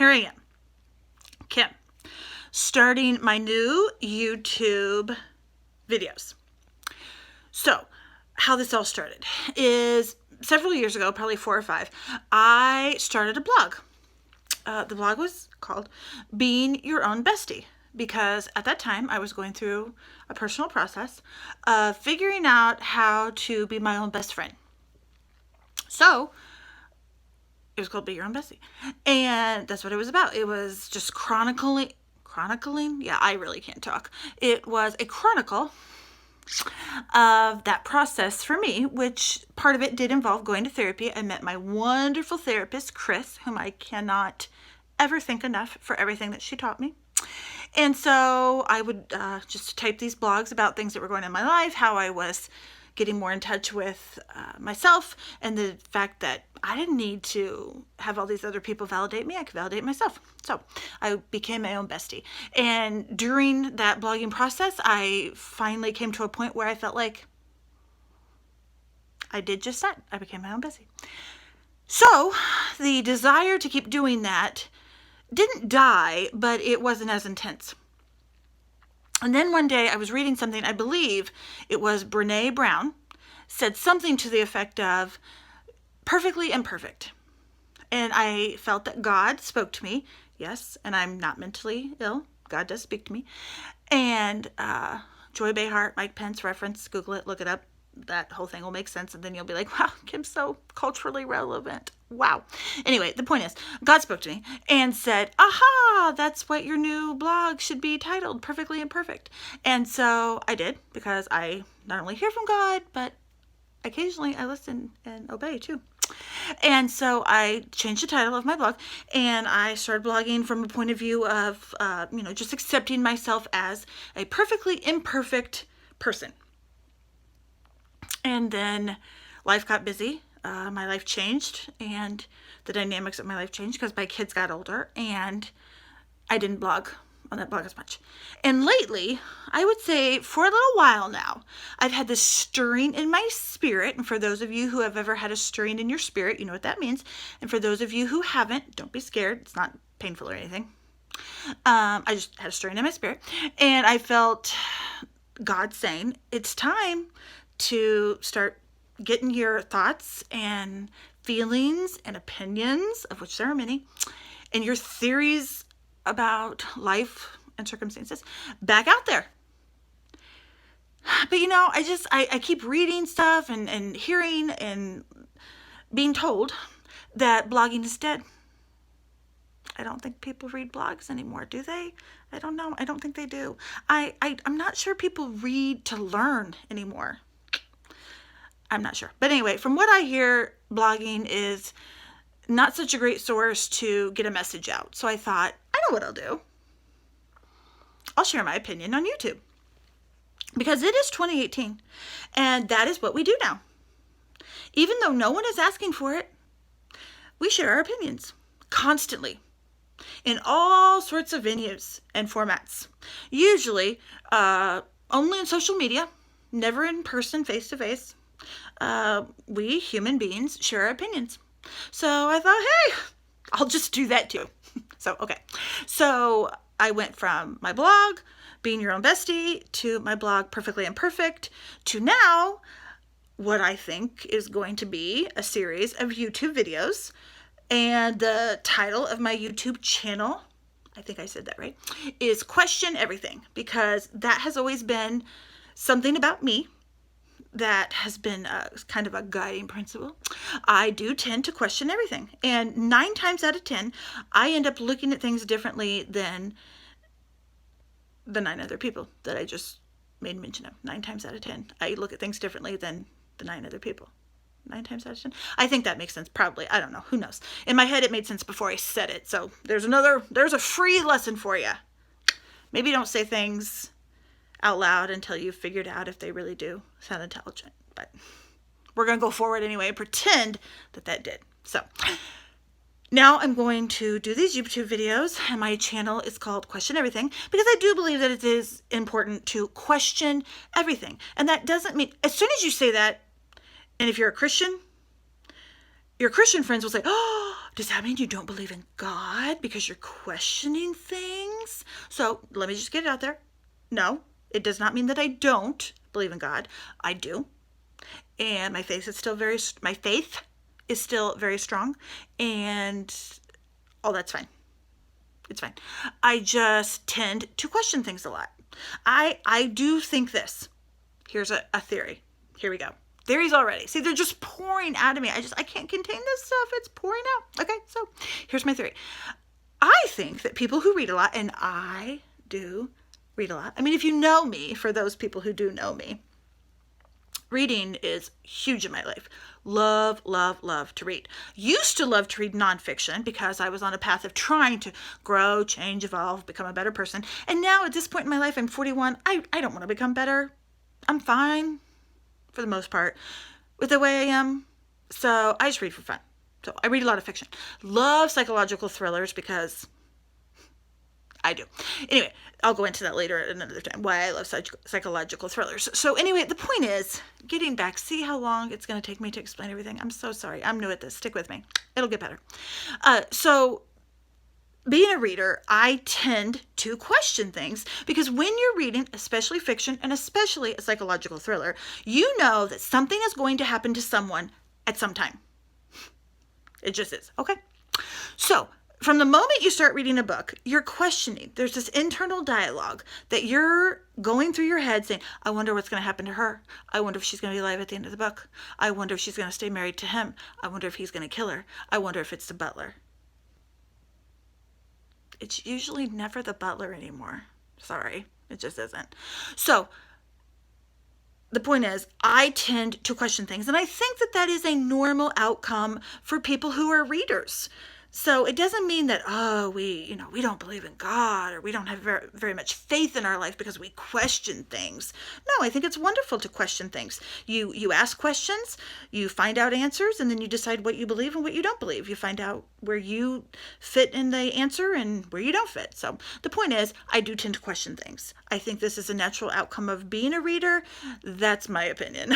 here I am, Kim, starting my new YouTube videos. So, how this all started is several years ago, probably 4 or 5, I started a blog. The blog was called Being Your Own Bestie, because at that time I was going through a personal process of figuring out how to be my own best friend. So it was called Be Your Own Bestie, and that's what it was about. It was just chronicling. Yeah, I really can't talk. It was a chronicle of that process for me, which part of it did involve going to therapy. I met my wonderful therapist, Chris, whom I cannot ever thank enough for everything that she taught me. And so I would just type these blogs about things that were going on in my life, how I was getting more in touch with myself, and the fact that I didn't need to have all these other people validate me. I could validate myself. So I became my own bestie. And during that blogging process, I finally came to a point where I felt like I did just that. I became my own bestie. So the desire to keep doing that didn't die, but it wasn't as intense. And then one day I was reading something, I believe it was Brene Brown, said something to the effect of perfectly imperfect. And I felt that God spoke to me. Yes, and I'm not mentally ill. God does speak to me. And Joy Behar, Mike Pence reference, Google it, look it up. That whole thing will make sense, and then you'll be like, wow, Kim's so culturally relevant. Wow. Anyway, the point is, God spoke to me and said, aha, that's what your new blog should be titled, Perfectly Imperfect. And so I did, because I not only hear from God, but occasionally I listen and obey too. And so I changed the title of my blog, and I started blogging from a point of view of, just accepting myself as a perfectly imperfect person. And then life got busy. My life changed, and the dynamics of my life changed because my kids got older, and I didn't blog on that blog as much. And lately, I would say for a little while now, I've had this stirring in my spirit. And for those of you who have ever had a stirring in your spirit, you know what that means. And for those of you who haven't, don't be scared. It's not painful or anything. I just had a stirring in my spirit, and I felt God saying, it's time to start getting your thoughts and feelings and opinions, of which there are many, and your theories about life and circumstances back out there. But I keep reading stuff and hearing and being told that blogging is dead. I don't think people read blogs anymore, do they? I don't know. I don't think they do. I'm not sure people read to learn anymore. I'm not sure. But anyway, from what I hear, blogging is not such a great source to get a message out. So I thought, I know what I'll do. I'll share my opinion on YouTube. Because it is 2018, and that is what we do now. Even though no one is asking for it, we share our opinions constantly in all sorts of venues and formats. Usually only on social media, never in person, face-to-face. We human beings share our opinions. So I thought, hey, I'll just do that too. So I went from my blog, Being Your Own Bestie, to my blog, Perfectly Imperfect, to now what I think is going to be a series of YouTube videos. And the title of my YouTube channel, I think I said that right, is Question Everything, because that has always been something about me that has been kind of a guiding principle. I do tend to question everything. And 9 times out of 10, I end up looking at things differently than the 9 other people that I just made mention of. 9 times out of 10, I look at things differently than the 9 other people. 9 times out of 10. I think that makes sense. Probably. I don't know. Who knows? In my head, it made sense before I said it. So there's a free lesson for you. Maybe don't say things out loud until you've figured out if they really do sound intelligent. But we're going to go forward anyway and pretend that did. So now I'm going to do these YouTube videos, and my channel is called Question Everything, because I do believe that it is important to question everything. And that doesn't mean, as soon as you say that, and if you're a Christian, your Christian friends will say, oh, Does that mean you don't believe in God because you're questioning things? So let me just get it out there. No, it does not mean that I don't believe in God. I do. And my faith is still very strong, and all that's fine. It's fine. I just tend to question things a lot. I do think this. Here's a theory. Here we go. Theories already. See, they're just pouring out of me. I can't contain this stuff. It's pouring out. Okay, so here's my theory. I think that people who read a lot, and I do read a lot. I mean, if you know me, for those people who do know me, reading is huge in my life. Love, love, love to read. Used to love to read nonfiction because I was on a path of trying to grow, change, evolve, become a better person. And now at this point in my life, I'm 41. I don't want to become better. I'm fine for the most part with the way I am. So I just read for fun. So I read a lot of fiction. Love psychological thrillers because I do. Anyway, I'll go into that later at another time, why I love psychological thrillers. So anyway, the point is, getting back, see how long it's going to take me to explain everything? I'm so sorry. I'm new at this. Stick with me. It'll get better. So being a reader, I tend to question things because when you're reading, especially fiction and especially a psychological thriller, you know that something is going to happen to someone at some time. It just is. Okay? So from the moment you start reading a book, you're questioning. There's this internal dialogue that you're going through your head saying, I wonder what's going to happen to her. I wonder if she's going to be alive at the end of the book. I wonder if she's going to stay married to him. I wonder if he's going to kill her. I wonder if it's the butler. It's usually never the butler anymore. Sorry, it just isn't. So the point is, I tend to question things, and I think that that is a normal outcome for people who are readers. So it doesn't mean that, we don't believe in God or we don't have very, very much faith in our life because we question things. No, I think it's wonderful to question things. You ask questions, you find out answers, and then you decide what you believe and what you don't believe. You find out where you fit in the answer and where you don't fit. So the point is, I do tend to question things. I think this is a natural outcome of being a reader. That's my opinion.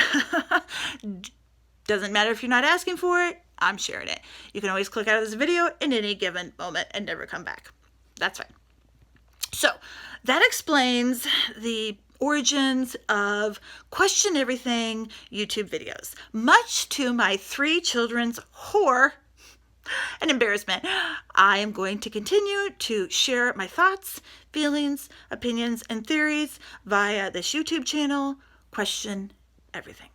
Doesn't matter if you're not asking for it. I'm sharing it. You can always click out of this video in any given moment and never come back. That's fine. So that explains the origins of Question Everything YouTube videos. Much to my 3 children's horror and embarrassment, I am going to continue to share my thoughts, feelings, opinions, and theories via this YouTube channel, Question Everything.